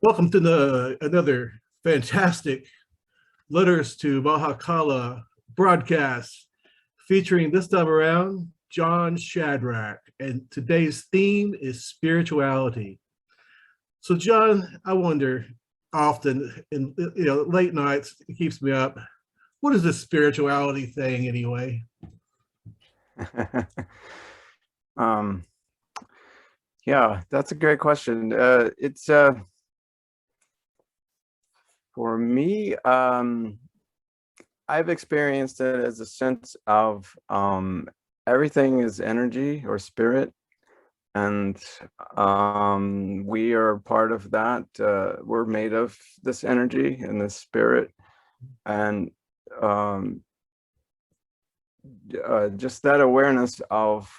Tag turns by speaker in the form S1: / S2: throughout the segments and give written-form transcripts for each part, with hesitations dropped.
S1: Welcome to another fantastic Letters to Mahakala broadcast featuring this time around Jon Shadrach. And today's theme is spirituality. So, Jon, I wonder often in late nights, it keeps me up. What is this spirituality thing anyway?
S2: Yeah, that's a great question. It's for me, I've experienced it as a sense of everything is energy or spirit, and we are part of that. We're made of this energy and this spirit, and just that awareness of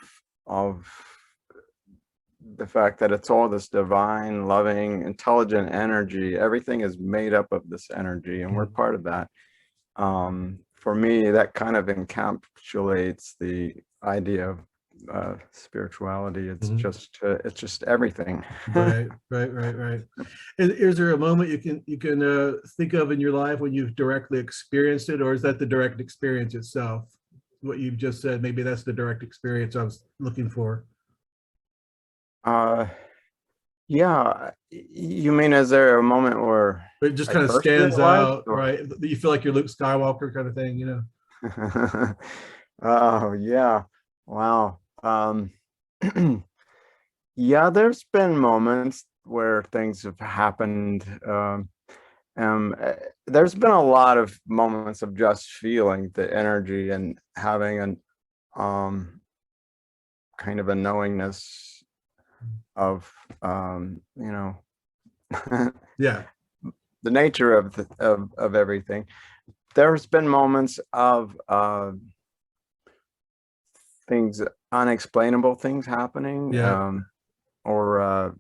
S2: the fact that it's all this divine, loving, intelligent energy. Everything is made up of this energy, and we're part of that. For me, that kind of encapsulates the idea of spirituality. It's just everything.
S1: Right. And is there a moment you can think of in your life when you've directly experienced it, or is that the direct experience itself? What you've just said, maybe that's the direct experience I was looking for.
S2: Yeah, you mean, is there a moment where
S1: It just
S2: I
S1: kind of
S2: first
S1: stands
S2: realized,
S1: out,
S2: or?
S1: right? You feel like you're Luke Skywalker kind of thing, you know?
S2: Oh yeah, wow. Yeah, there's been moments where things have happened. There's been a lot of moments of just feeling the energy and having an kind of a knowingness of
S1: Yeah.
S2: the nature of of everything. There's been moments of things, unexplainable things happening,
S1: Yeah.
S2: or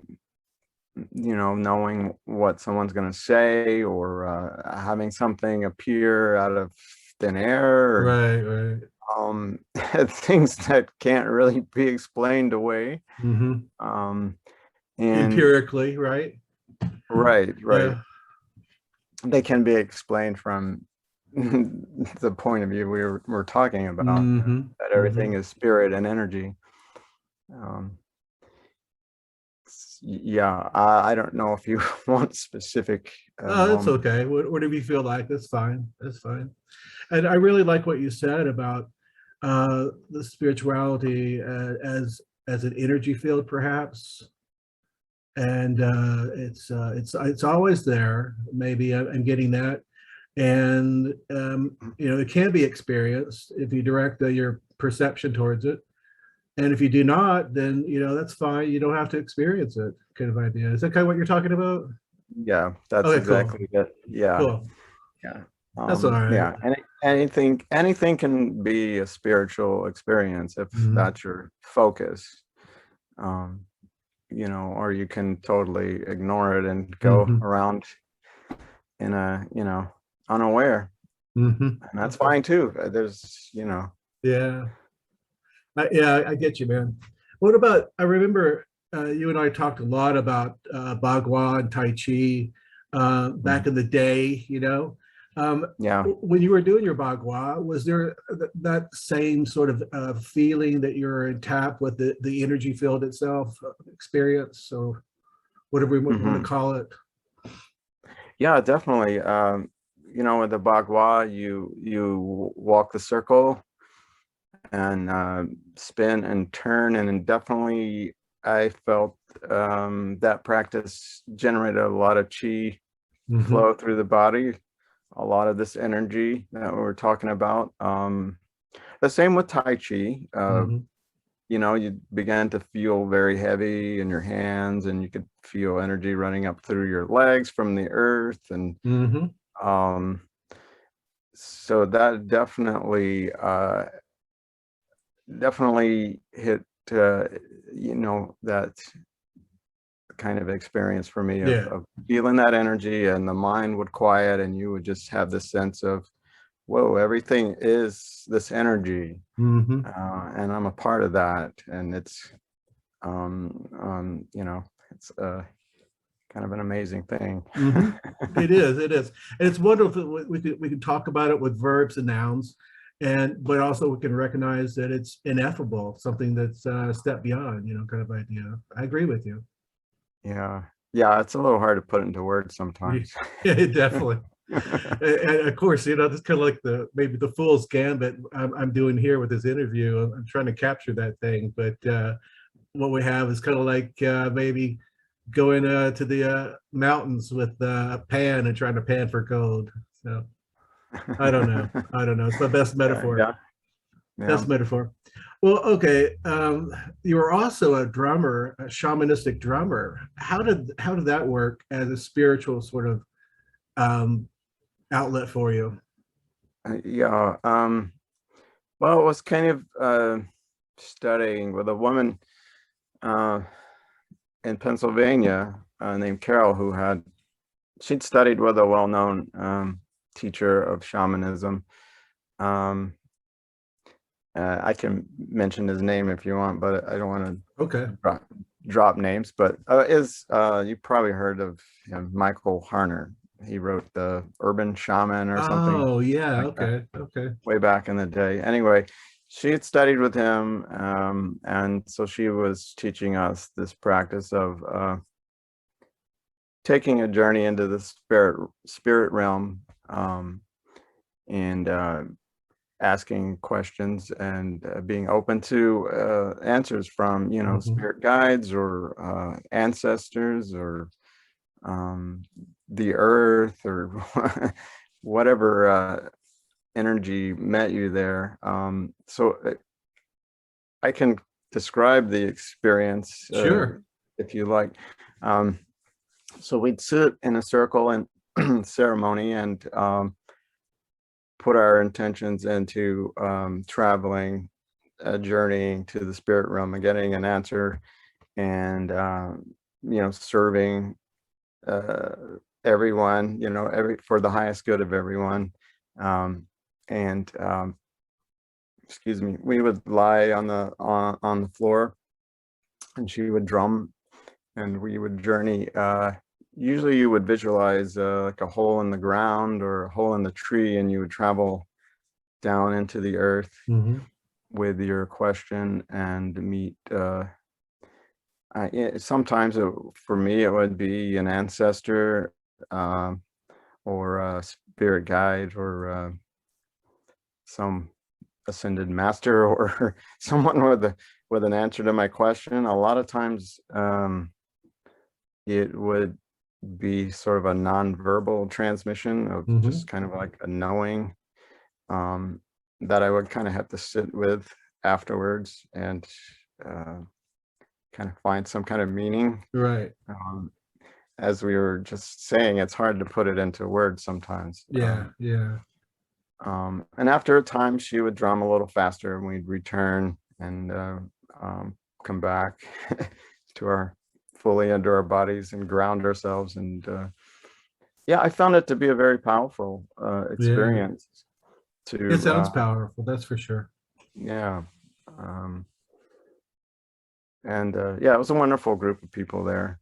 S2: knowing what someone's going to say, or having something appear out of thin air, or
S1: Right.
S2: things that can't really be explained away.
S1: Mm-hmm.
S2: And
S1: Empirically, right?
S2: right,
S1: Yeah.
S2: they can be explained from the point of view we're talking about,
S1: Mm-hmm.
S2: that everything is spirit and energy. Yeah, I don't know if you want specific
S1: Oh, that's
S2: moments.
S1: okay. Whatever you feel like, that's fine. That's fine. And I really like what you said about the spirituality as an energy field, perhaps. And it's always there. Maybe I'm getting that. And it can be experienced if you direct your perception towards it. And if you do not, then that's fine. You don't have to experience it, kind of idea. Is that kind of what you're talking about?
S2: Yeah, that's
S1: Okay, cool.
S2: exactly it. Yeah,
S1: Cool.
S2: yeah.
S1: That's all right.
S2: Yeah, anything can be a spiritual experience if
S1: Mhm.
S2: that's your focus. Or you can totally ignore it and go
S1: Mhm.
S2: around in a, unaware,
S1: Mhm.
S2: and that's fine too. There's,
S1: Yeah. Yeah, I get you, man. What about, I remember you and I talked a lot about Bagua and Tai Chi back
S2: Mhm.
S1: in the day. Um,
S2: Yeah.
S1: when you were doing your Bagua, was there that same sort of feeling that you're in tap with the energy field itself, experience, or whatever we want to
S2: Hmm.
S1: call it?
S2: Yeah, definitely. With the Bagua, you walk the circle and spin and turn, and then definitely I felt that practice generated a lot of chi
S1: Hmm.
S2: flow through the body, a lot of this energy that we were talking about. The same with Tai Chi.
S1: Hmm.
S2: You began to feel very heavy in your hands, and you could feel energy running up through your legs from the earth, and
S1: Hmm.
S2: um, so that definitely hit that kind of experience for me of,
S1: Yeah.
S2: feeling that energy, and the mind would quiet, and you would just have this sense of, whoa, everything is this energy,
S1: Hmm.
S2: and I'm a part of that, and it's it's kind of an amazing thing.
S1: It is, it is. And it's wonderful. We can talk about it with verbs and nouns, but also we can recognize that it's ineffable, something that's a step beyond, kind of idea. I agree with you.
S2: Yeah. Yeah, it's a little hard to put into words sometimes.
S1: Yeah, definitely. And of course, that's kind of like maybe the fool's gambit I'm doing here with this interview. I'm trying to capture that thing, but what we have is kind of like maybe going to the mountains with a pan and trying to pan for gold. So I don't know. It's my best metaphor.
S2: Yeah. Yeah.
S1: Best metaphor. Well, okay. You were also a drummer, a shamanistic drummer. How did that work as a spiritual sort of outlet for you?
S2: Yeah. Well, it was kind of studying with a woman in Pennsylvania named Carol, she'd studied with a well-known teacher of shamanism. I can mention his name if you want, but I don't want to drop names. But you probably heard of him, Michael Harner. He wrote The Urban Shaman or something.
S1: Oh, yeah.
S2: Like
S1: Okay.
S2: that,
S1: Okay.
S2: way back in the day. Anyway, she had studied with him, and so she was teaching us this practice of taking a journey into the spirit realm, and asking questions and being open to answers from spirit guides or ancestors or the earth or whatever energy met you there. So I can describe the experience,
S1: Sure.
S2: if you like. So we'd sit in a circle and ceremony and put our intentions into traveling, journeying to the spirit realm and getting an answer, and serving everyone, for the highest good of everyone. Excuse me, we would lie on the floor, and she would drum, and we would journey. Usually you would visualize like a hole in the ground or a hole in the tree, and you would travel down into the earth with your question and meet sometimes for me it would be an ancestor, or a spirit guide, or some ascended master, or someone with an answer to my question. A lot of times it would be sort of a non-verbal transmission of just kind of like a knowing that I would kind of have to sit with afterwards and kind of find some kind of meaning.
S1: Right.
S2: As we were just saying, it's hard to put it into words sometimes.
S1: Yeah.
S2: And after a time, she would drum a little faster, and we'd return and come back fully into our bodies and ground ourselves. And yeah, I found it to be a very powerful experience.
S1: It sounds powerful, that's for sure.
S2: Yeah. And yeah, it was a wonderful group of people there.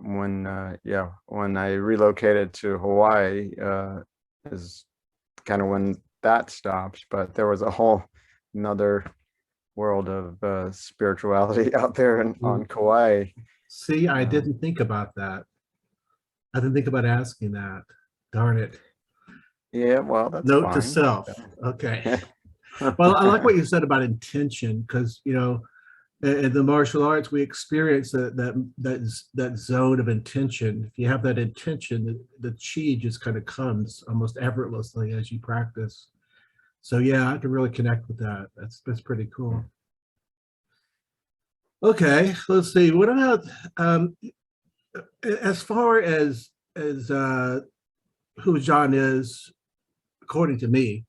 S2: When I relocated to Hawaii, is kind of when that stopped, but there was a whole another world of spirituality out there on Kauai.
S1: See, I didn't think about that. I didn't think about asking that. Darn it.
S2: Yeah, well, that's
S1: Note
S2: fine.
S1: to self. Okay. Well, I like what you said about intention, because in the martial arts we experience that zone of intention. If you have that intention, the chi just kind of comes almost effortlessly as you practice. So yeah, I can really connect with that. That's pretty cool. Okay, let's see. What about as far as who Jon is, according to me,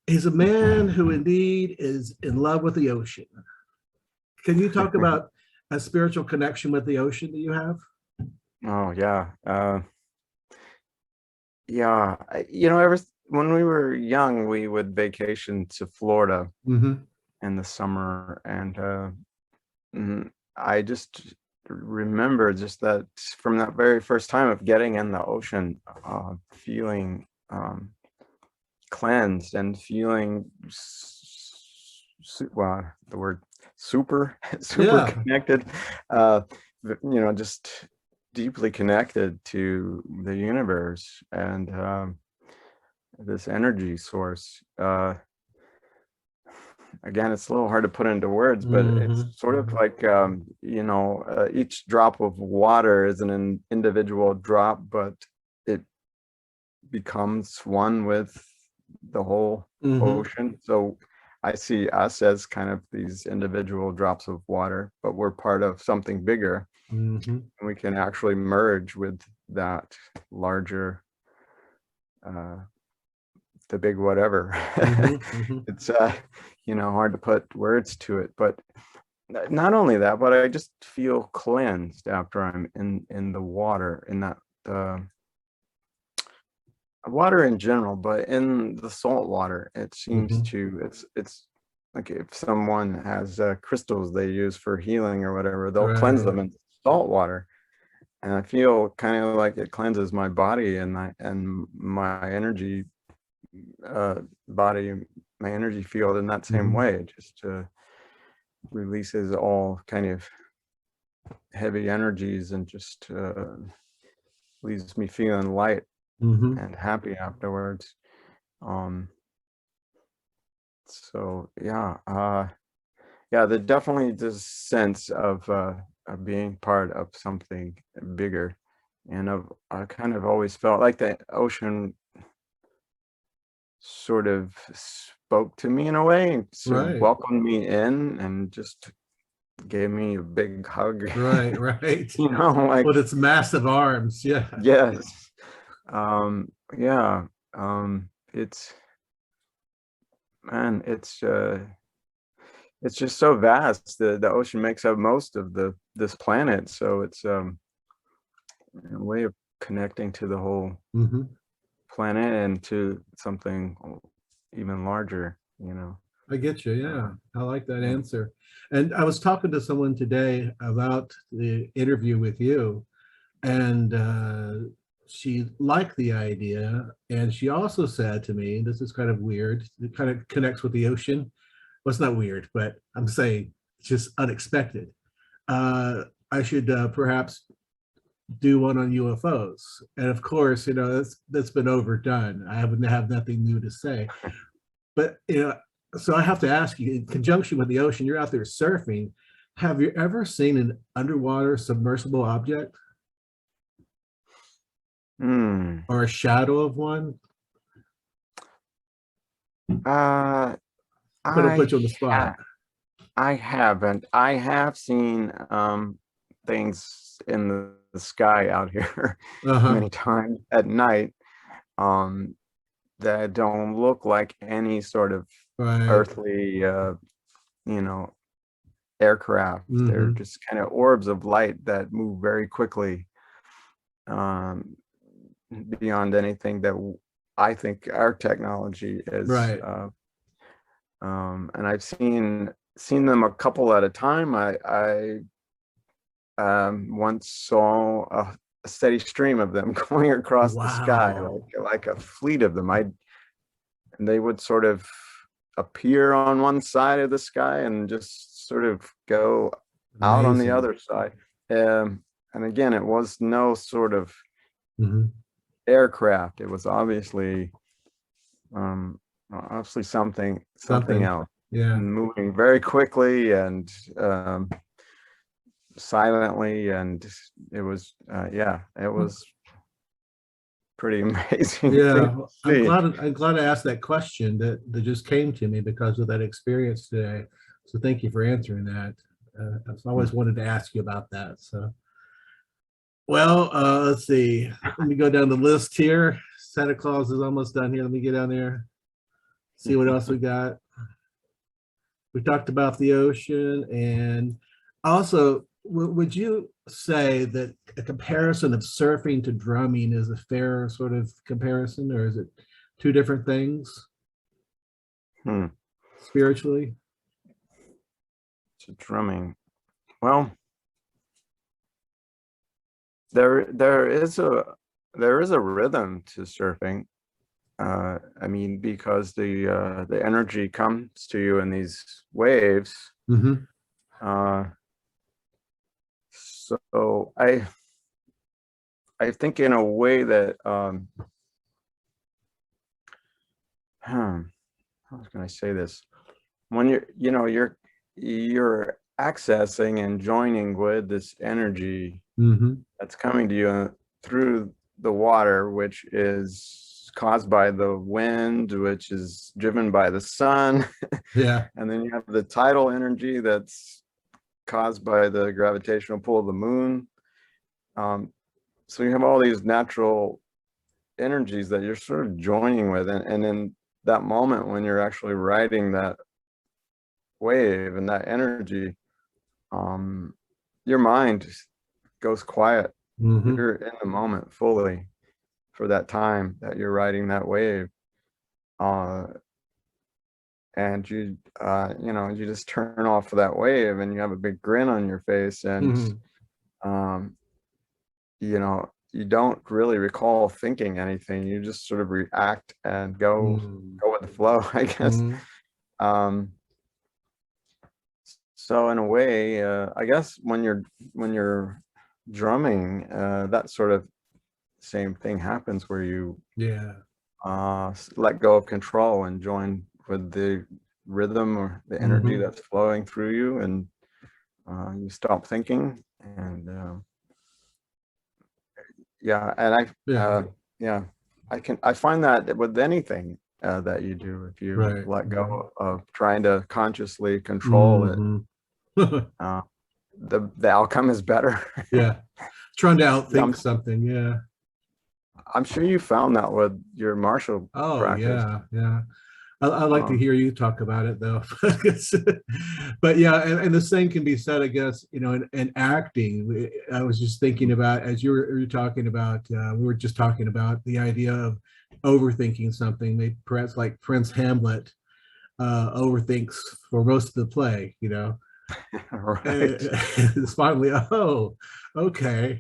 S1: he's a man who indeed is in love with the ocean. Can you talk about a spiritual connection with the ocean that you have?
S2: Oh, yeah. Yeah, when we were young, we would vacation to Florida in the summer, and I just remember just that from that very first time of getting in the ocean, feeling cleansed and feeling, well, the word super, super
S1: Yeah.
S2: connected, just deeply connected to the universe and this energy source. Again, it's a little hard to put into words, but it's sort of like, each drop of water is an individual drop, but it becomes one with the whole ocean. So I see us as kind of these individual drops of water, but we're part of something bigger. And we can actually merge with that larger, the big whatever. It's hard to put words to it, but not only that, but I just feel cleansed after I'm in the water, in that water in general, but in the salt water, it seems to, it's like if someone has crystals they use for healing or whatever, they'll cleanse them in salt water. And I feel kind of like it cleanses my body and my energy body, my energy field in that same way. Just releases all kind of heavy energies and just leaves me feeling light and happy afterwards. So there's definitely this sense of being part of something bigger, and I kind of always felt like the ocean sort of spoke to me in a way, and sort of welcomed me in and just gave me a big hug.
S1: Right.
S2: Like
S1: with its massive arms. Yeah.
S2: Yes. It's, man, it's just so vast. The ocean makes up most of this planet, so it's a way of connecting to the whole planet and to something even larger.
S1: I get you. Yeah. I like that answer. And I was talking to someone today about the interview with you, and she liked the idea. And she also said to me, this is kind of weird, it kind of connects with the ocean. Well, it's not weird, but I'm saying it's just unexpected. I should perhaps do one on UFOs. And of course, that's been overdone. I have nothing new to say. But so I have to ask you, in conjunction with the ocean, you're out there surfing. Have you ever seen an underwater submersible object? Or a shadow of one?
S2: I
S1: Gonna put you on the spot.
S2: I haven't. I have seen things in the sky out here many times at night that don't look like any sort of earthly aircraft. They're just kind of orbs of light that move very quickly, beyond anything that I think our technology is. And I've seen them a couple at a time. I once saw a steady stream of them going across the sky, like a fleet of them. And they would sort of appear on one side of the sky and just sort of go out on the other side. And again, it was no sort of aircraft. It was obviously something else. Moving very quickly and silently, and it was it was pretty amazing.
S1: I'm glad I asked that question. That just came to me because of that experience today. So thank you for answering that. I've always wanted to ask you about that. So, well, let's see. Let me go down the list here. Santa Claus is almost done here. Let me get down there. See what else we got. We talked about the ocean, and also, would you say that a comparison of surfing to drumming is a fair sort of comparison, or is it two different things spiritually?
S2: To drumming, well, there is a rhythm to surfing. I mean, because the energy comes to you in these waves.
S1: Mm-hmm.
S2: Uh, so I think in a way that how can I say this? When you're accessing and joining with this energy
S1: Mm-hmm.
S2: that's coming to you through the water, which is caused by the wind, which is driven by the sun.
S1: Yeah.
S2: And then you have the tidal energy that's caused by the gravitational pull of the moon. So you have all these natural energies that you're sort of joining with. And in that moment when you're actually riding that wave and that energy, your mind goes quiet.
S1: Mm-hmm.
S2: You're in the moment fully for that time that you're riding that wave. Uh, and you just turn off that wave and you have a big grin on your face, and
S1: Mm-hmm.
S2: um, you don't really recall thinking anything. You just sort of react and go with the flow, I guess.
S1: Mm-hmm.
S2: Um, so in a way, I guess when you're drumming, that sort of same thing happens where you
S1: Yeah.
S2: let go of control and join with the rhythm or the energy
S1: Mm-hmm.
S2: that's flowing through you, and you stop thinking. And yeah, and
S1: Yeah.
S2: yeah, I find that with anything that you do, if you
S1: Right.
S2: let go of trying to consciously control it,
S1: Mm-hmm.
S2: uh, the outcome is better.
S1: Yeah. Trying to outthink
S2: I'm
S1: something. Yeah.
S2: I'm sure you found that with your martial
S1: Oh,
S2: practice.
S1: yeah. Yeah. I like to
S2: Um,
S1: hear you talk about it though. But yeah, and the same can be said, I guess, in acting. I was just thinking about, as you were talking about, we were just talking about the idea of overthinking something. They perhaps like Prince Hamlet overthinks for most of the play,
S2: right.
S1: it's finally, oh, okay,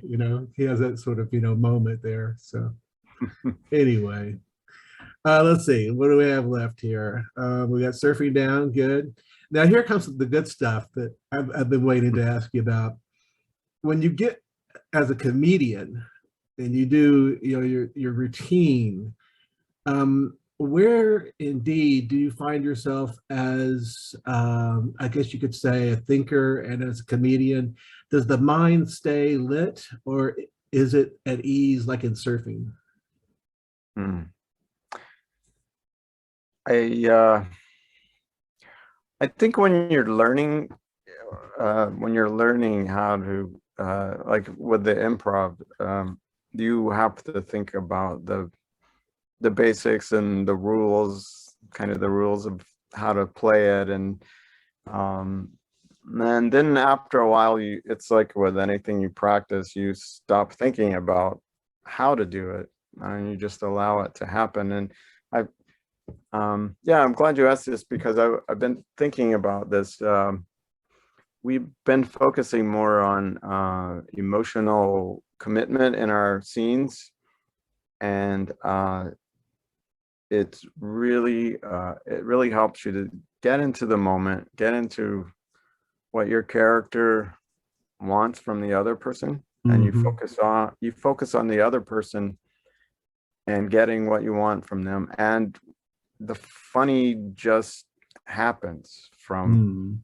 S1: he has that sort of, moment there. So anyway. Let's see. What do we have left here? We got surfing down. Good. Now here comes the good stuff that I've been waiting to ask you about. When you get as a comedian and you do, your routine, where indeed do you find yourself as, I guess you could say, a thinker, and as a comedian? Does the mind stay lit, or is it at ease like in surfing?
S2: Hmm. I I think when you're learning how to like with the improv, you have to think about the basics and the rules, kind of the rules of how to play it, um, and then after a while, it's like with anything you practice, you stop thinking about how to do it, and you just allow it to happen. And I yeah, I'm glad you asked this because I've been thinking about this. We've been focusing more on emotional commitment in our scenes, and it really helps you to get into the moment, get into what your character wants from the other person, and
S1: Mm-hmm.
S2: you focus on the other person and getting what you want from them, and the funny just happens from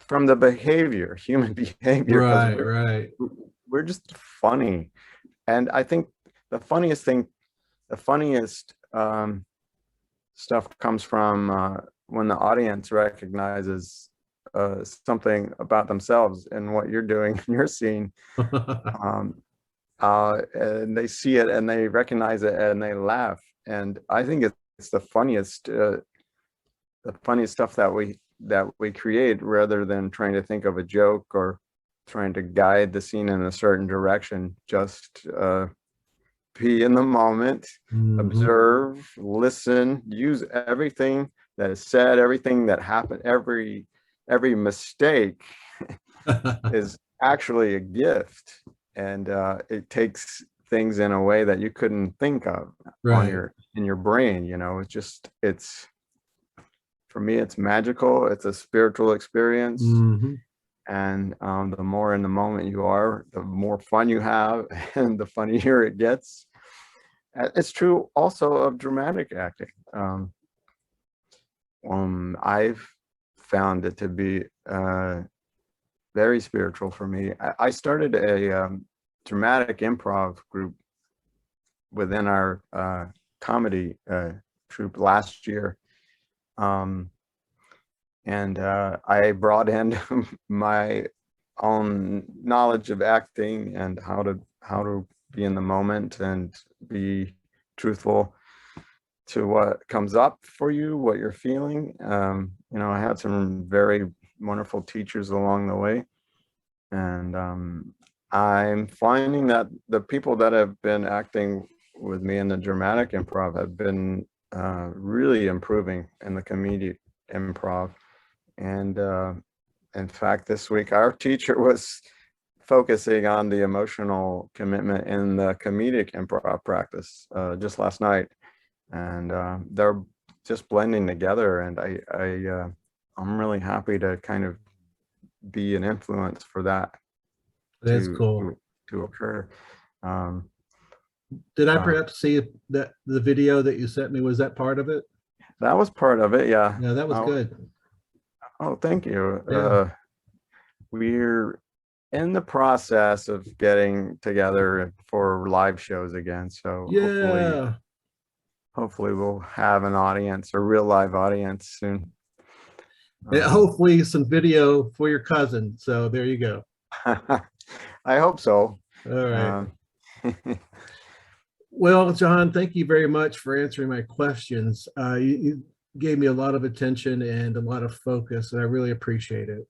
S2: the behavior, human behavior, because
S1: Right, right.
S2: we're just funny. And I think the funniest thing, the funniest stuff comes from when the audience recognizes something about themselves and what you're doing in your scene, um, and they see it and they recognize it and they laugh. And I think it's the funniest stuff that we create, rather than trying to think of a joke or trying to guide the scene in a certain direction. Just be in the moment,
S1: Mhm.
S2: observe, listen, use everything that is said, everything that happened, every mistake is actually a gift. it takes things in a way that you couldn't think of on
S1: Right.
S2: in your brain. It's for me, it's magical. It's a spiritual experience.
S1: Hmm.
S2: And the more in the moment you are, the more fun you have, and the funnier it gets. It's true also of dramatic acting. I've found it to be very spiritual for me. I started a dramatic improv group within our comedy troupe last year. And I brought in my own knowledge of acting and how to be in the moment and be truthful to what comes up for you, what you're feeling. I had some very wonderful teachers along the way, and I'm finding that the people that have been acting with me in the dramatic improv have been really improving in the comedic improv. And in fact, this week our teacher was focusing on the emotional commitment in the comedic improv practice just last night, and they're just blending together. And I'm really happy to kind of be an influence for that
S1: That's cool.
S2: to occur. Um,
S1: Did I
S2: uh,
S1: perhaps see that the video that you sent me? Was that part of it?
S2: that was part of it, yeah.
S1: Yeah, that was good.
S2: Oh, thank you.
S1: Yeah.
S2: We're in the process of getting together for live shows again, so
S1: Yeah.
S2: hopefully we'll have an audience, a real live audience soon.
S1: And hopefully some video for your cousin. So there you go.
S2: I hope so.
S1: All right.
S2: Um,
S1: Well, John, thank you very much for answering my questions. You gave me a lot of attention and a lot of focus, and I really appreciate it.